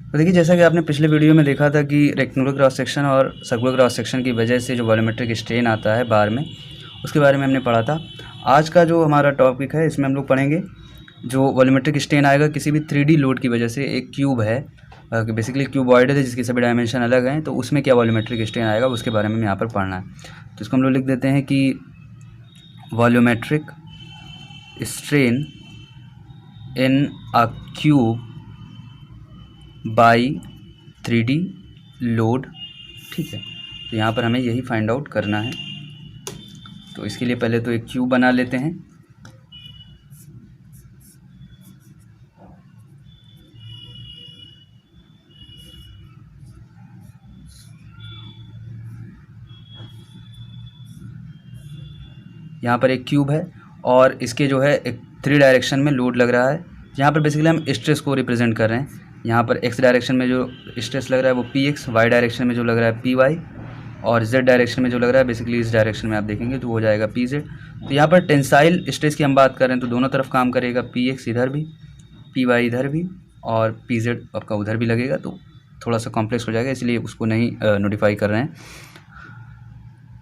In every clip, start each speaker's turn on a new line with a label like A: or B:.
A: तो देखिए, जैसा कि आपने पिछले वीडियो में देखा था कि रेक्टेंगुलर क्रॉस सेक्शन और सर्कुलर क्रॉस सेक्शन की वजह से जो वॉल्यूमेट्रिक स्ट्रेन आता है बार में, उसके बारे में हमने पढ़ा था। आज का जो हमारा टॉपिक है, इसमें हम लोग पढ़ेंगे जो वॉल्यूमेट्रिक स्ट्रेन आएगा किसी भी 3D लोड की वजह से। एक क्यूब है, बेसिकली क्यूबॉइड है जिसके सभी डायमेंशन अलग हैं, तो उसमें क्या वॉल्यूमेट्रिक स्ट्रेन आएगा उसके बारे में यहाँ पर पढ़ना है। तो इसको हम लोग लिख देते हैं कि volumetric strain in a cube by 3D load. ठीक है, तो यहाँ पर हमें यही फाइंड आउट करना है। तो इसके लिए पहले तो एक क्यूब बना लेते हैं। यहाँ पर एक क्यूब है और इसके जो है एक 3 डायरेक्शन में लोड लग रहा है। यहाँ पर बेसिकली हम स्ट्रेस को रिप्रेजेंट कर रहे हैं। यहाँ पर एक्स डायरेक्शन में जो स्ट्रेस लग रहा है वो px, वाई डायरेक्शन में जो लग रहा है py, और z डायरेक्शन में जो लग रहा है बेसिकली इस डायरेक्शन में आप देखेंगे तो हो जाएगा pz। तो यहाँ पर टेंसाइल स्ट्रेस की हम बात कर रहे हैं तो दोनों तरफ काम करेगा, px इधर भी, py इधर भी, और pz आपका उधर भी लगेगा। तो थोड़ा सा कॉम्प्लेक्स हो जाएगा, इसलिए उसको नहीं नोटिफाई कर रहे हैं।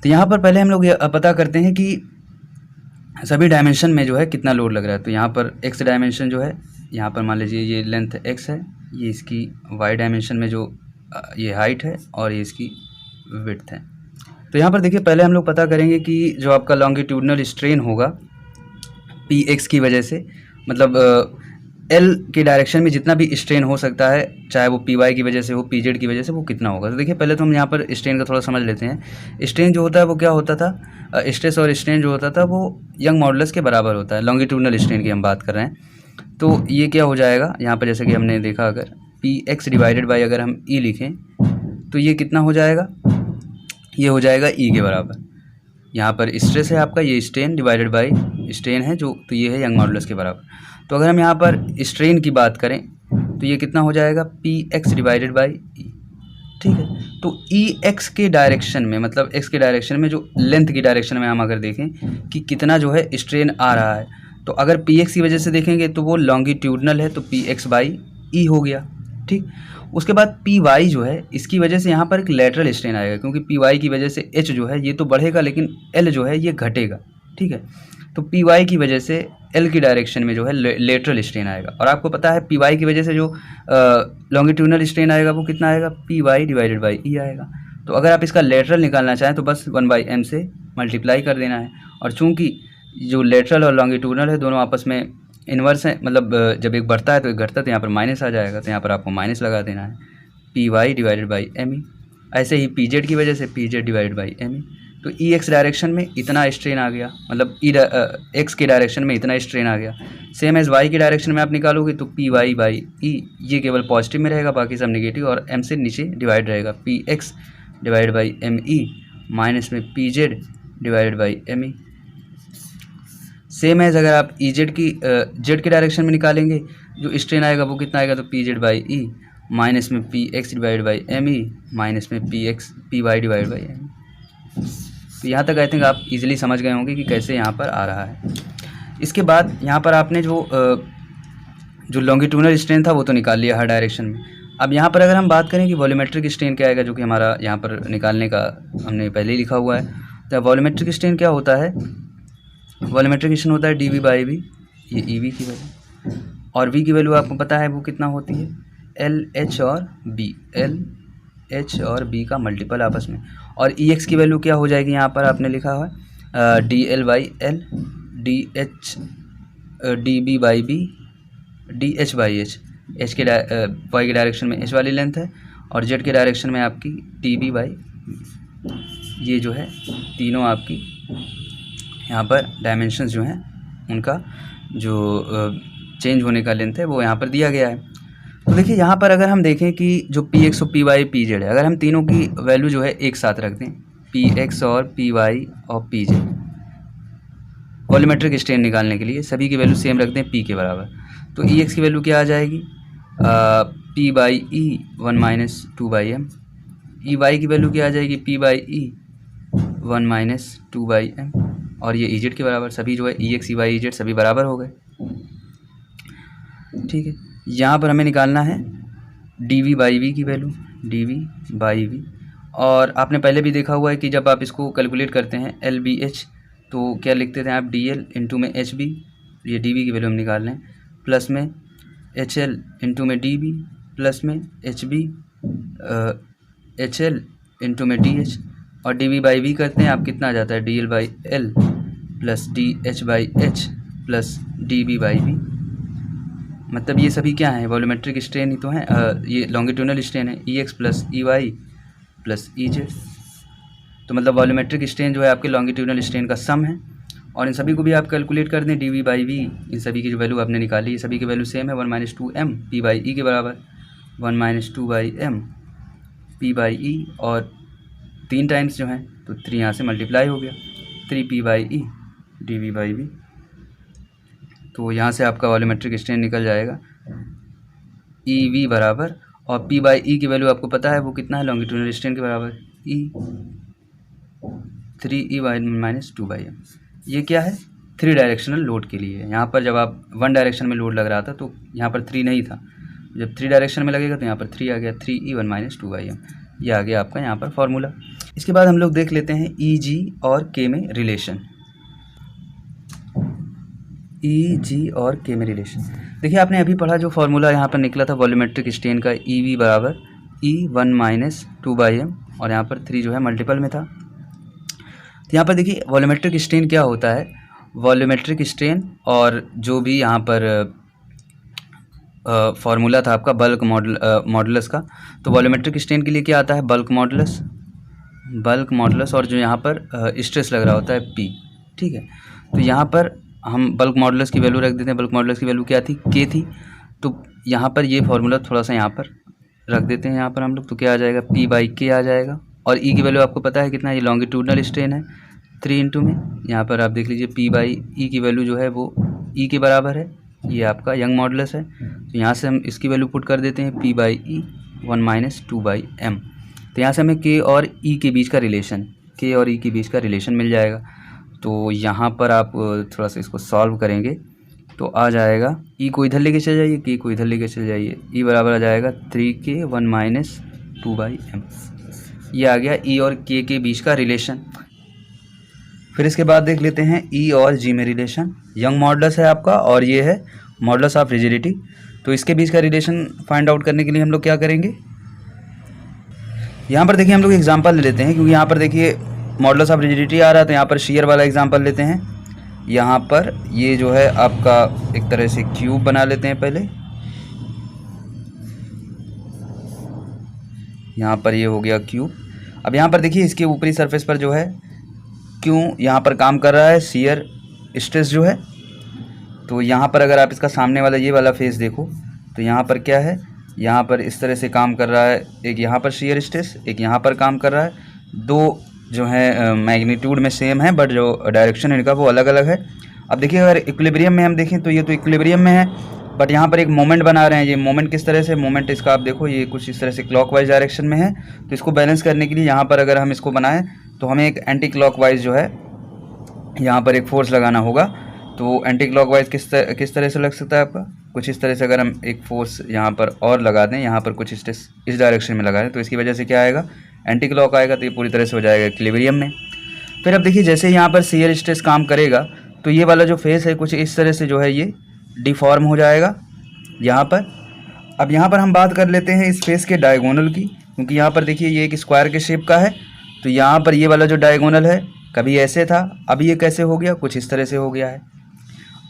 A: तो यहाँ पर पहले हम लोग पता करते हैं कि सभी डायमेंशन में जो है कितना लोड लग रहा है। तो यहाँ पर x डायमेंशन जो है, यहाँ पर मान लीजिए ये लेंथ x है, ये इसकी y डायमेंशन में जो ये हाइट है, और ये इसकी विड्थ है। तो यहाँ पर देखिए, पहले हम लोग पता करेंगे कि जो आपका लॉन्गिट्यूडनल स्ट्रेन होगा px की वजह से, मतलब l के डायरेक्शन में जितना भी स्ट्रेन हो सकता है, चाहे वो py की वजह से हो, pz की वजह से, वो कितना होगा। तो देखिए, पहले तो हम यहाँ पर स्ट्रेन का थोड़ा समझ लेते हैं। स्ट्रेन जो होता है वो क्या होता था, स्ट्रेस और स्ट्रेन जो होता था वो यंग मॉडुलस के बराबर होता है। लॉन्गिट्यूडनल स्ट्रेन की हम बात कर रहे हैं, तो ये क्या हो जाएगा, यहाँ पर जैसे कि हमने देखा, अगर px डिवाइडेड बाई अगर हम e लिखें तो ये कितना हो जाएगा, ये हो जाएगा e के बराबर। यहाँ पर स्ट्रेस है आपका, ये स्ट्रेन डिवाइडेड बाई स्ट्रेन है जो, तो ये है यंग मॉडुलस के बराबर। तो अगर हम यहाँ पर स्ट्रेन की बात करें तो ये कितना हो जाएगा, px डिवाइडेड बाई e। ठीक है, तो ex के डायरेक्शन में, मतलब x के डायरेक्शन में जो लेंथ की डायरेक्शन में हम अगर देखें कि कितना जो है स्ट्रेन आ रहा है, तो अगर px की वजह से देखेंगे तो वो लॉन्गिट्यूडनल है, तो px बाई e हो गया। ठीक, उसके बाद py जो है, इसकी वजह से यहाँ पर एक लेटरल स्ट्रेन आएगा, क्योंकि py की वजह से h जो है ये तो बढ़ेगा लेकिन l जो है ये घटेगा। ठीक है, तो py की वजह से l की डायरेक्शन में जो है लेटरल स्ट्रेन आएगा। और आपको पता है py की वजह से जो लॉन्गिट्यूडनल स्ट्रेन आएगा वो कितना आएगा, py डिवाइडेड बाई e आएगा। तो अगर आप इसका लेटरल निकालना चाहें तो बस 1/m से मल्टीप्लाई कर देना है। और चूंकि जो लेटरल और लॉन्गिट्यूडनल है दोनों आपस में इन्वर्स है, मतलब जब एक बढ़ता है तो एक घटता है, तो यहाँ पर माइनस आ जाएगा, तो यहाँ पर आपको माइनस लगा देना है, py डिवाइडेड बाई me। ऐसे ही pz की वजह से pz डिवाइडेड बाई me। तो ex डायरेक्शन में इतना स्ट्रेन आ गया, मतलब x के डायरेक्शन में इतना स्ट्रेन आ गया। सेम एज y की डायरेक्शन में आप निकालोगे तो py बाई e, ये केवल पॉजिटिव में रहेगा, बाकी सब नेगेटिव, और m से नीचे डिवाइड रहेगा, px divide by me minus में pz divided by me। Same as अगर आप z की डायरेक्शन में निकालेंगे, जो स्ट्रेन आएगा वो कितना आएगा, तो pz बाई e माइनस में px divide by me minus में py डिवाइड बाई me। तो यहाँ तक आई थिंक आप इजीली समझ गए होंगे कि कैसे यहाँ पर आ रहा है। इसके बाद यहाँ पर आपने जो लॉन्गिट्यूडनल स्ट्रेन था वो तो निकाल लिया हर डायरेक्शन में। अब यहाँ पर अगर हम बात करें कि वॉल्यूमेट्रिक स्ट्रेन क्या आएगा, जो कि हमारा यहाँ पर निकालने का हमने पहले ही लिखा हुआ है। तो वॉल्यूमेट्रिक स्ट्रेन क्या होता है, वॉल्यूमेट्रिक स्ट्रेन होता है dv बाई v, ये ev की वैल्यू, और v की वैल्यू आपको पता है वो कितना होती है, LH और b, LH और b का मल्टीपल आपस में। और ex की वैल्यू क्या हो जाएगी, यहाँ पर आपने लिखा हुआ है dl by l, db by b, dh by h। h के y के डायरेक्शन में h वाली लेंथ है, और z के डायरेक्शन में आपकी db बाई, ये जो है तीनों आपकी यहाँ पर डायमेंशंस जो हैं उनका जो चेंज होने का लेंथ है वो यहाँ पर दिया गया है। तो देखिए, यहाँ पर अगर हम देखें कि जो px और py pz है, अगर हम तीनों की वैल्यू जो है एक साथ रख दें, px और py और pz, वॉल्यूमेट्रिक स्ट्रेन निकालने के लिए सभी की वैल्यू सेम रख दें p के बराबर, तो ex की वैल्यू क्या आ जाएगी, p by e 1 minus 2/m। ey की वैल्यू क्या आ जाएगी, p by e 1 minus 2/m। और ये EZ के बराबर, सभी जो है EX EY EZ सभी बराबर हो गए। ठीक है, यहाँ पर हमें निकालना है डी वी बाई वी की value, D V by V. और आपने पहले भी देखा हुआ है कि जब आप इसको कैलकुलेट करते हैं एल बी एच तो क्या लिखते थे आप, डी एल इंटू में एच बी, ये डी वी की वैल्यू हम निकाल लें, प्लस में एच एल इंटू में डी बी, प्लस में H B H L into में डी एच, और डी वी बाई वी करते हैं आप, कितना आ जाता है, D L by L plus D H by H plus D B by V. मतलब ये सभी क्या है, वॉल्यूमेट्रिक स्ट्रेन ही तो हैं, ये लॉन्गिट्यूडनल स्ट्रेन है, E X plus E Y plus E Z. तो मतलब वॉल्यूमेट्रिक स्ट्रेन जो है आपके लॉन्गिट्यूडनल स्ट्रेन का सम है, और इन सभी को भी आप कैलकुलेट कर दें डी वी बाई वी, इन सभी की जो वैल्यू आपने निकाली, ये सभी की वैल्यू सेम है, 1 minus 2 M P by E के बराबर, 1 minus 2 by M P by E, और 3 टाइम्स जो हैं तो 3 यहाँ से मल्टीप्लाई हो गया, 3 P by E D V by V. तो यहाँ से आपका वॉल्यूमेट्रिक स्ट्रेन निकल जाएगा ई वी बराबर, और पी बाई ई की वैल्यू आपको पता है वो कितना है, लॉन्गिट्यूडनल स्ट्रेन के बराबर E 3 E Y minus 2 by M. ये क्या है, 3 डायरेक्शनल लोड के लिए। यहाँ पर जब आप 1 डायरेक्शन में लोड लग रहा था तो यहाँ पर 3 नहीं था, जब 3 डायरेक्शन में लगेगा तो यहाँ पर 3 आ गया, 3 ई 1 माइनस 2 बाई एम। ये आ गया आपका यहाँ पर फॉर्मूला। इसके बाद हम लोग देख लेते हैं ई जी और के में रिलेशन। ई जी और के में रिलेशन, देखिए आपने अभी पढ़ा जो फॉर्मूला यहाँ पर निकला था वॉल्यूमेट्रिक स्ट्रेन का, ई वी बराबर ई 1 माइनस 2 बाई एम, और यहाँ पर 3 जो है मल्टीपल में था। तो यहाँ पर देखिए वॉल्यूमेट्रिक स्ट्रेन क्या होता है, वॉल्यूमेट्रिक स्ट्रेन और जो भी यहाँ पर फार्मूला था आपका बल्क मॉडुलस का, तो वॉल्यूमेट्रिक स्ट्रेन के लिए क्या आता है, बल्क मॉडुलस, और जो यहाँ पर स्ट्रेस लग रहा होता है पी, ठीक है। तो यहाँ पर हम बल्क मॉडुलस की वैल्यू रख देते हैं, बल्क मॉडुलस की वैल्यू क्या थी, के थी, तो यहाँ पर ये फार्मूला थोड़ा सा यहाँ पर रख देते हैं, यहाँ पर हम लोग, तो क्या आ जाएगा, पी बाई के आ जाएगा, और ई की वैल्यू आपको पता है कितना है, ये लॉन्गिट्यूडनल स्ट्रेन है 3 इंटू में, यहाँ पर आप देख लीजिए पी बाई ई की वैल्यू जो है वो ई के बराबर है, ये आपका यंग मॉडुलस है, तो यहाँ से हम इसकी वैल्यू पुट कर देते हैं, P by E 1 minus 2 by M. तो यहाँ से हमें के और ई के बीच का रिलेशन मिल जाएगा। तो यहाँ पर आप थोड़ा सा इसको सॉल्व करेंगे तो आ जाएगा, ई को इधर लेके चल जाइए, के को इधर लेके चल जाइए, ई बराबर आ जाएगा 3k 1 माइनस 2 बाई एम। ये आ गया ई और के बीच का रिलेशन। फिर इसके बाद देख लेते हैं ई और जी में रिलेशन। यंग मॉडुलस है आपका और ये है मॉडुलस ऑफ रिजिडिटी, तो इसके बीच का रिलेशन फाइंड आउट करने के लिए हम लोग क्या करेंगे, यहाँ पर देखिए हम लोग एग्जांपल ले लेते हैं, क्योंकि यहाँ पर देखिए मॉडुलस ऑफ रिजिडिटी आ रहा है, तो यहाँ पर शियर वाला एग्जांपल लेते हैं। यहाँ पर ये जो है आपका एक तरह से क्यूब बना लेते हैं पहले, यहाँ पर ये हो गया क्यूब। अब यहाँ पर देखिए इसके ऊपरी सरफेस पर जो है क्यों यहाँ पर काम कर रहा है, शियर स्ट्रेस जो है, तो यहाँ पर अगर आप इसका सामने वाला ये वाला फेस देखो तो यहाँ पर क्या है, यहाँ पर इस तरह से काम कर रहा है, एक यहाँ पर शियर स्ट्रेस, एक यहाँ पर काम कर रहा है, दो जो है मैग्नीट्यूड में सेम है बट जो डायरेक्शन है इनका वो अलग अलग है। अब देखिए अगर इक्विलिब्रियम में हम देखें तो ये तो इक्विलिब्रियम में है, बट यहाँ पर एक मोमेंट बना रहे हैं। ये मोमेंट किस तरह से, मोमेंट इसका आप देखो ये कुछ इस तरह से क्लॉकवाइज डायरेक्शन में है, तो इसको बैलेंस करने के लिए यहाँ पर अगर हम इसको बनाएं तो हमें एक एंटी क्लॉकवाइज जो है यहाँ पर एक फोर्स लगाना होगा। तो एंटी क्लॉकवाइज किस तरह से लग सकता है आपका, कुछ इस तरह से अगर हम एक फोर्स यहाँ पर और लगा दें, यहाँ पर कुछ इस डायरेक्शन में लगा दें, तो इसकी वजह से क्या आएगा, एंटी क्लॉक आएगा, तो ये पूरी तरह से हो जाएगा इक्विलिब्रियम में। फिर अब देखिए जैसे यहाँ पर शियर स्ट्रेस काम करेगा तो ये वाला जो फेस है कुछ इस तरह से जो है ये डिफॉर्म हो जाएगा यहाँ पर। अब यहाँ पर हम बात कर लेते हैं इस फेस के डायगोनल की, क्योंकि यहाँ पर देखिए ये एक स्क्वायर के शेप का है, तो यहाँ पर ये वाला जो डायगोनल है कभी ऐसे था, अभी ये कैसे हो गया, कुछ इस तरह से हो गया है।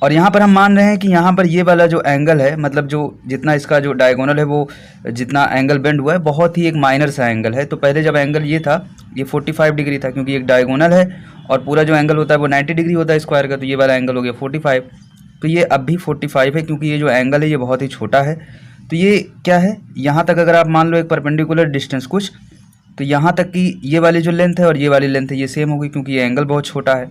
A: और यहाँ पर हम मान रहे हैं कि यहाँ पर ये वाला जो एंगल है, मतलब जो जितना इसका जो डायगोनल है वो जितना एंगल बेंड हुआ है बहुत ही एक माइनर सा एंगल है। तो पहले जब एंगल ये था ये 45 डिग्री था, क्योंकि एक डायगोनल है और पूरा जो एंगल होता है वो 90 डिग्री होता है स्क्वायर का, तो ये वाला एंगल हो गया 45। तो ये अब भी 45 है, क्योंकि ये जो एंगल है ये बहुत ही छोटा है। तो ये क्या है, यहाँ तक अगर आप मान लो एक परपेंडिकुलर डिस्टेंस कुछ, तो यहाँ तक कि ये वाली जो लेंथ है और ये वाली लेंथ है ये सेम होगी, क्योंकि ये एंगल बहुत छोटा है।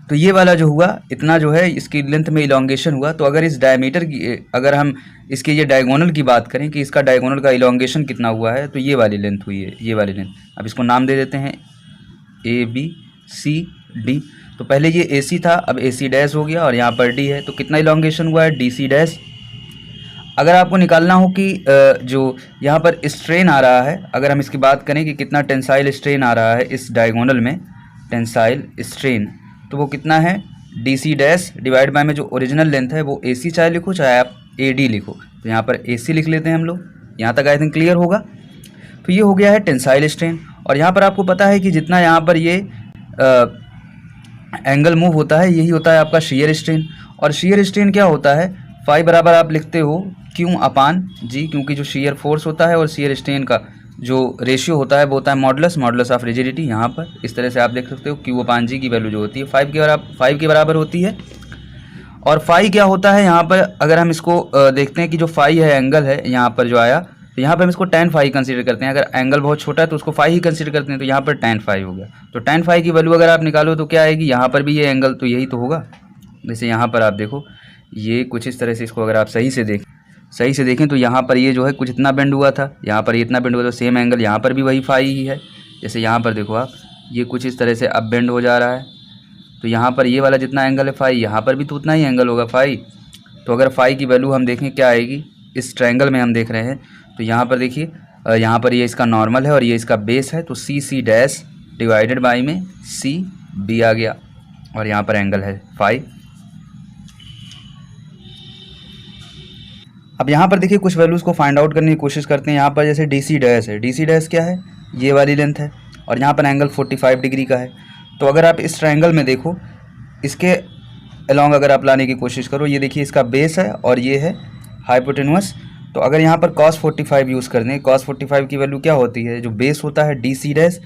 A: तो ये वाला जो हुआ इतना जो है इसकी लेंथ में इलोंगेशन हुआ। तो अगर इस डायमीटर की, अगर हम इसके ये डायगोनल की बात करें कि इसका डायगोनल का इलोंगेशन कितना हुआ है, तो ये वाली लेंथ हुई है, ये वाली लेंथ। अब इसको नाम दे देते हैं ABCD। तो पहले ये AC था, अब AC डैश हो गया और यहाँ पर D है, तो कितना इलोंगेशन हुआ है, DC डैश। अगर आपको निकालना हो कि जो यहाँ पर स्ट्रेन आ रहा है, अगर हम इसकी बात करें कि कितना टेंसाइल स्ट्रेन आ रहा है इस डायगोनल में, टेंसाइल स्ट्रेन, तो वो कितना है, D C dash divide by में जो ओरिजिनल लेंथ है वो ए सी चाहे लिखो चाहे आप ए डी लिखो, तो यहाँ पर ए सी लिख लेते हैं हम लोग। यहाँ तक आई थिंक क्लियर होगा। तो ये हो गया है टेंसाइल स्ट्रेन। और यहाँ पर आपको पता है कि जितना यहाँ पर ये एंगल मूव होता है यही होता है आपका शीयर स्ट्रेन। और शीयर स्ट्रेन क्या होता है, फाई बराबर आप लिखते हो क्यू अपान जी, क्योंकि जो शीयर फोर्स होता है और शीयर स्ट्रेन का जो रेशियो होता है वो होता है मॉडुलस ऑफ रिजिडिटी। यहाँ पर इस तरह से आप देख सकते हो क्यू अपान जी की वैल्यू जो होती है 5 के बराबर होती है। और फाई क्या होता है यहाँ पर, अगर हम इसको देखते हैं कि जो फाई है एंगल है यहाँ पर जो आया, तो यहाँ पर हम इसको tan फाई कंसीडर करते हैं। अगर एंगल बहुत छोटा है तो उसको फाई ही कंसीडर करते हैं, तो यहाँ पर tan फाई हो गया। तो tan फाई की वैल्यू अगर आप निकालो तो क्या आएगी, यहाँ पर भी ये एंगल तो यही तो होगा। जैसे यहाँ पर आप देखो ये कुछ इस तरह से, इसको अगर आप सही से देखें तो यहाँ पर ये जो है कुछ इतना बेंड हुआ था, यहाँ पर ये इतना बेंड हुआ, तो सेम एंगल यहाँ पर भी वही फाई ही है। जैसे यहाँ पर देखो आप, ये कुछ इस तरह से अब बेंड हो जा रहा है, तो यहाँ पर ये वाला जितना एंगल है फाई, यहाँ पर भी तो उतना ही एंगल होगा फाई। तो अगर फाई की वैल्यू हम देखें क्या आएगी, इस ट्रायंगल में हम देख रहे हैं, तो यहाँ पर देखिए यहाँ पर ये इसका नॉर्मल है और ये इसका बेस है, तो सी सी डैश डिवाइडेड बाई में सी बी आ गया, और यहाँ पर एंगल है फाई। अब यहाँ पर देखिए कुछ वैल्यूज़ को फाइंड आउट करने की कोशिश करते हैं। यहाँ पर जैसे डी सी डैश है, डी सी डैश क्या है, ये वाली लेंथ है, और यहाँ पर एंगल 45 डिग्री का है। तो अगर आप इस ट्रायंगल में देखो, इसके अलॉन्ग अगर आप लाने की कोशिश करो, ये देखिए इसका बेस है और ये है हाइपोटेन्यूस। तो अगर यहाँ पर cos 45 यूज़ कर दें, cos 45 की वैल्यू क्या होती है, जो बेस होता है D C dash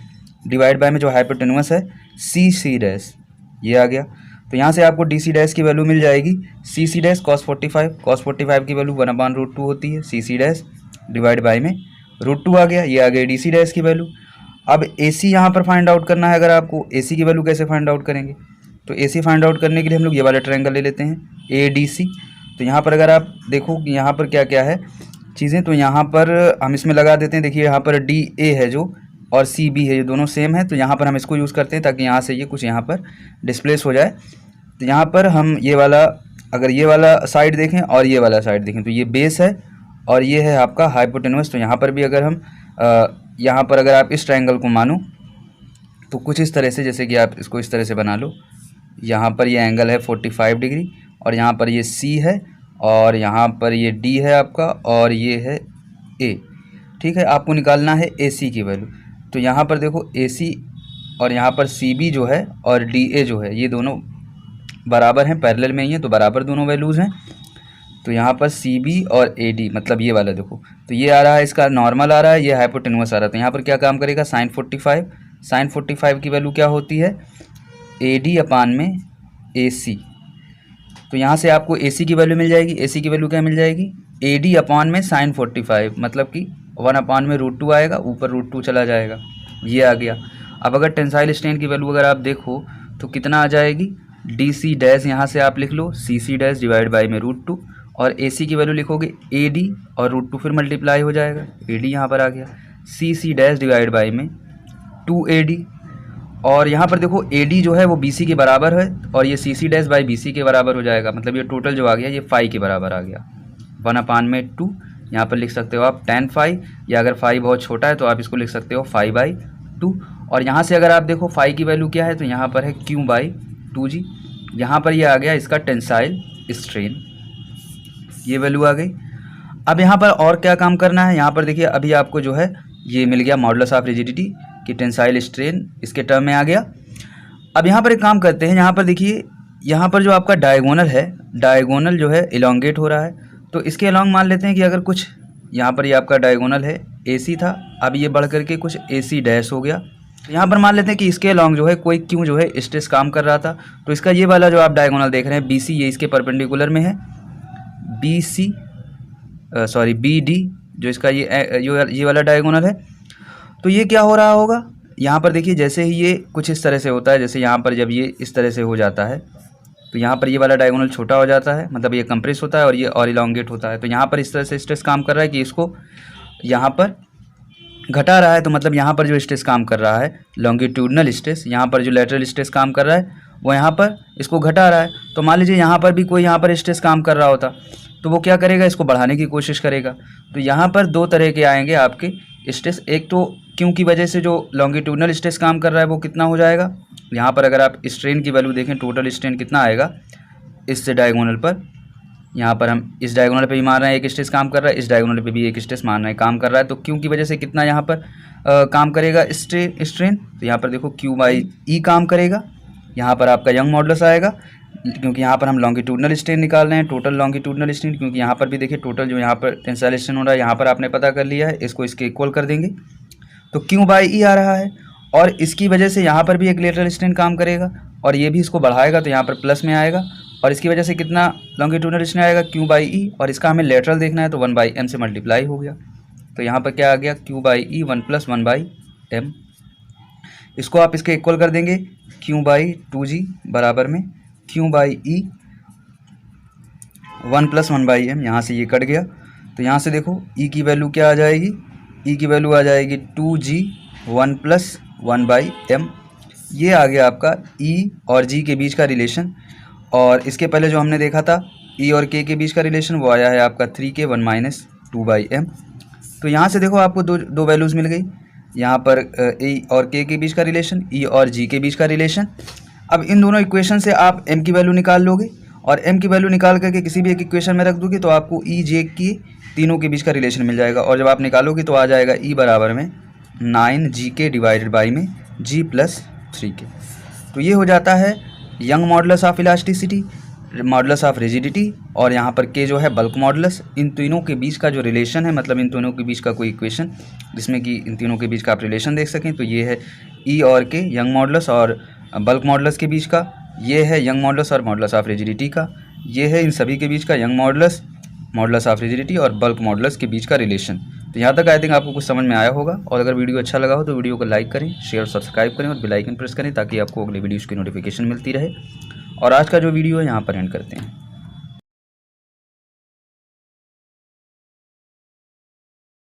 A: divide by में जो हाइपोटेन्यूस है सी सी डैश, ये आ गया। तो यहाँ से आपको डी सी डैश की वैल्यू मिल जाएगी सी सी डैश cos 45 की वैल्यू 1/√2 होती है, सी सी डैश डिवाइड बाय में √2 आ गया, ये आ गया डी सी डैश की वैल्यू। अब ए सी यहाँ पर फाइंड आउट करना है। अगर आपको ए सी की वैल्यू कैसे फाइंड आउट करेंगे, तो ए सी फाइंड आउट करने के लिए हम लोग ये वाला ट्रायंगल ले लेते हैं ए डी सी। तो यहाँ पर अगर आप देखो कि यहाँ पर क्या क्या है चीज़ें, तो यहाँ पर हम इसमें लगा देते हैं। देखिए यहाँ पर डी ए है जो, और सी बी है, ये दोनों सेम है, तो यहाँ पर हम इसको यूज़ करते हैं ताकि यहाँ से ये कुछ यहाँ पर डिस्प्लेस हो जाए। तो यहाँ पर हम ये वाला, अगर ये वाला साइड देखें और ये वाला साइड देखें, तो ये बेस है और ये है आपका हाइपोटेन्यूस। तो यहाँ पर भी अगर हम यहाँ पर अगर आप इस ट्रायंगल को मानो तो कुछ इस तरह से, जैसे कि आप इसको इस तरह से बना लो, यहाँ पर ये एंगल है 45 डिग्री, और यहाँ पर ये सी है, और यहाँ पर ये डी है आपका, और ये है ए। ठीक है, आपको निकालना है ए सी की वैल्यू। तो यहाँ पर देखो ए सी और यहाँ पर सी बी जो है और डी ए जो है, ये दोनों बराबर हैं, पैरेलल में ही है, तो बराबर दोनों वैल्यूज़ हैं। तो यहाँ पर सी बी और ए डी, मतलब ये वाला देखो, तो ये आ रहा है, इसका नॉर्मल आ रहा है, ये हाइपोटेन्यूस आ रहा है। तो यहाँ पर क्या काम करेगा, साइन 45 की वैल्यू क्या होती है, ए डी अपान में ए सी। तो यहाँ से आपको ए सी की वैल्यू मिल जाएगी। ए सी की वैल्यू क्या मिल जाएगी, ए डी अपान में साइन 45, मतलब कि 1/√2 आएगा, ऊपर √2 चला जाएगा, ये आ गया। अब अगर टेंसाइल स्ट्रेन की वैल्यू अगर आप देखो तो कितना आ जाएगी, डी सी डैश यहाँ से आप लिख लो सी सी डैश डिवाइड बाई में √2, और ए सी की वैल्यू लिखोगे ए डी और √2 फिर मल्टीप्लाई हो जाएगा, ए डी यहाँ पर आ गया, सी सी डैश डिवाइड बाई में 2AD। और यहाँ पर देखो AD जो है वो BC के बराबर है, और ये CC डैश बाई BC के बराबर हो जाएगा, मतलब ये टोटल जो आ गया ये फाई के बराबर आ गया, 1/2। यहाँ पर लिख सकते हो आप tan फाई, या अगर फाई बहुत छोटा है तो आप इसको लिख सकते हो φ/2। और यहाँ से अगर आप देखो फाई की वैल्यू क्या है, तो यहाँ पर है Q/2G। यहाँ पर ये आ गया इसका टेंसाइल स्ट्रेन, ये वैल्यू आ गई। अब यहाँ पर और क्या काम करना है, यहाँ पर देखिए अभी आपको जो है ये मिल गया मॉडुलस ऑफ रिजिडिटी कि टेंसाइल स्ट्रेन इसके टर्म में आ गया। अब यहाँ पर एक काम करते हैं, यहाँ पर देखिए यहाँ पर जो आपका डायगोनल है, डायगोनल जो है इलोंगेट हो रहा है, तो इसके अलॉन्ग मान लेते हैं कि अगर कुछ यहाँ पर ये आपका डायगोनल है AC था, अब ये बढ़ करके कुछ AC डैश हो गया। तो यहाँ पर मान लेते हैं कि इसके अलॉन्ग जो है कोई क्यों जो है स्ट्रेस काम कर रहा था, तो इसका ये वाला जो आप डायगोनल देख रहे हैं BC, ये इसके परपेंडिकुलर में है, BD जो इसका ये वाला डायगोनल है। तो ये क्या हो रहा होगा, यहाँ पर देखिए जैसे ही ये कुछ इस तरह से होता है, जैसे यहाँ पर जब ये इस तरह से हो जाता है तो यहाँ पर ये वाला डायगोनल छोटा हो जाता है, मतलब ये कंप्रेस होता है और ये और इलोंगेट होता है। तो यहाँ पर इस तरह से स्ट्रेस काम कर रहा है कि इसको यहाँ पर घटा रहा है, तो मतलब यहाँ पर जो स्ट्रेस काम कर रहा है लॉन्गिट्यूडनल स्ट्रेस, यहाँ पर जो लेटरल स्ट्रेस काम कर रहा है वो यहाँ पर इसको घटा रहा है। तो मान लीजिए यहाँ पर भी कोई यहाँ पर स्ट्रेस काम कर रहा होता, तो वो क्या करेगा, इसको बढ़ाने की कोशिश करेगा। तो यहाँ पर दो तरह के आएंगे आपके स्ट्रेस। एक तो क्यू की वजह से जो लॉन्गिट्यूडनल स्ट्रेस काम कर रहा है वो कितना हो जाएगा, यहाँ पर अगर आप स्ट्रेन की वैल्यू देखें, टोटल स्ट्रेन कितना आएगा इससे डायगोनल पर, यहाँ पर हम इस डायगोनल पे भी मान रहे हैं एक स्ट्रेस काम कर रहा है, इस डायगोनल पे भी एक स्ट्रेस मान रहे हैं काम कर रहा है। तो क्यू की वजह से कितना यहाँ पर काम करेगा स्ट्रेन, तो यहाँ पर देखो क्यू बाई ई काम करेगा। यहाँ पर आपका यंग मॉडुलस आएगा, क्योंकि यहाँ पर हम लॉन्गिट्यूडनल स्ट्रेन निकाल रहे हैं, टोटल लॉन्गिट्यूडनल स्ट्रेन, क्योंकि यहाँ पर भी देखिए टोटल जो यहाँ पर टेंसाइल स्ट्रेन हो रहा है यहाँ पर आपने पता कर लिया है, इसको इसके इक्वल कर देंगे तो क्यू बाई ई आ रहा है। और इसकी वजह से यहाँ पर भी एक लेटरल स्ट्रेन काम करेगा और ये भी इसको बढ़ाएगा तो यहाँ पर प्लस में आएगा, और इसकी वजह से कितना लॉन्गिट्यूडनल स्ट्रेन आएगा क्यू बाई ई, और इसका हमें लेटरल देखना है तो 1/m से मल्टीप्लाई हो गया। तो यहाँ पर क्या आ गया, क्यू बाई ई 1 + 1/m। इसको आप इसके इक्वल कर देंगे, क्यू बाई 2g बराबर में क्यू बाई ई 1 + 1/m, यहाँ से ये कट गया। तो यहाँ से देखो ई की वैल्यू क्या आ जाएगी, ई की वैल्यू आ जाएगी 2g 1 + 1/m। ये आ गया आपका ई और जी के बीच का रिलेशन। और इसके पहले जो हमने देखा था ई और के बीच का रिलेशन, वो आया है आपका 3k 1 - 2/m। तो यहाँ से देखो आपको दो वैल्यूज़ मिल गई, यहाँ पर ई और के बीच का रिलेशन, ई और जी के बीच का रिलेशन। अब इन दोनों इक्वेशन से आप m की वैल्यू निकाल लोगे और m की वैल्यू निकाल करके किसी भी एक इक्वेशन में रख दोगे तो आपको ई जे की तीनों के बीच का रिलेशन मिल जाएगा। और जब आप निकालोगे तो आ जाएगा ई बराबर में 9gk डिवाइडेड बाई में g + 3k। तो ये हो जाता है young modulus of elasticity, modulus of rigidity, और यहाँ पर के जो है बल्क मॉडुलस। इन तीनों के बीच का जो रिलेशन है, मतलब इन तीनों के बीच का कोई इक्वेशन जिसमें कि इन तीनों के बीच का आप रिलेशन देख सकें, तो ये है ई और के यंग मॉडुलस और बल्क मॉडुलस के बीच का, ये है यंग मॉडुलस और मॉडुलस ऑफ रिजिडिटी का, ये है इन सभी के बीच का young modulus, modulus of rigidity और बल्क मॉडुलस के बीच का रिलेशन। तो यहाँ तक आई थिंक आपको कुछ समझ में आया होगा। और अगर वीडियो अच्छा लगा हो तो वीडियो को लाइक करें, शेयर और सब्सक्राइब करें और बेल आइकन प्रेस करें ताकि आपको अगले वीडियोज़ की नोटिफिकेशन मिलती रहे। और आज का जो वीडियो है यहाँ पर एंड करते हैं।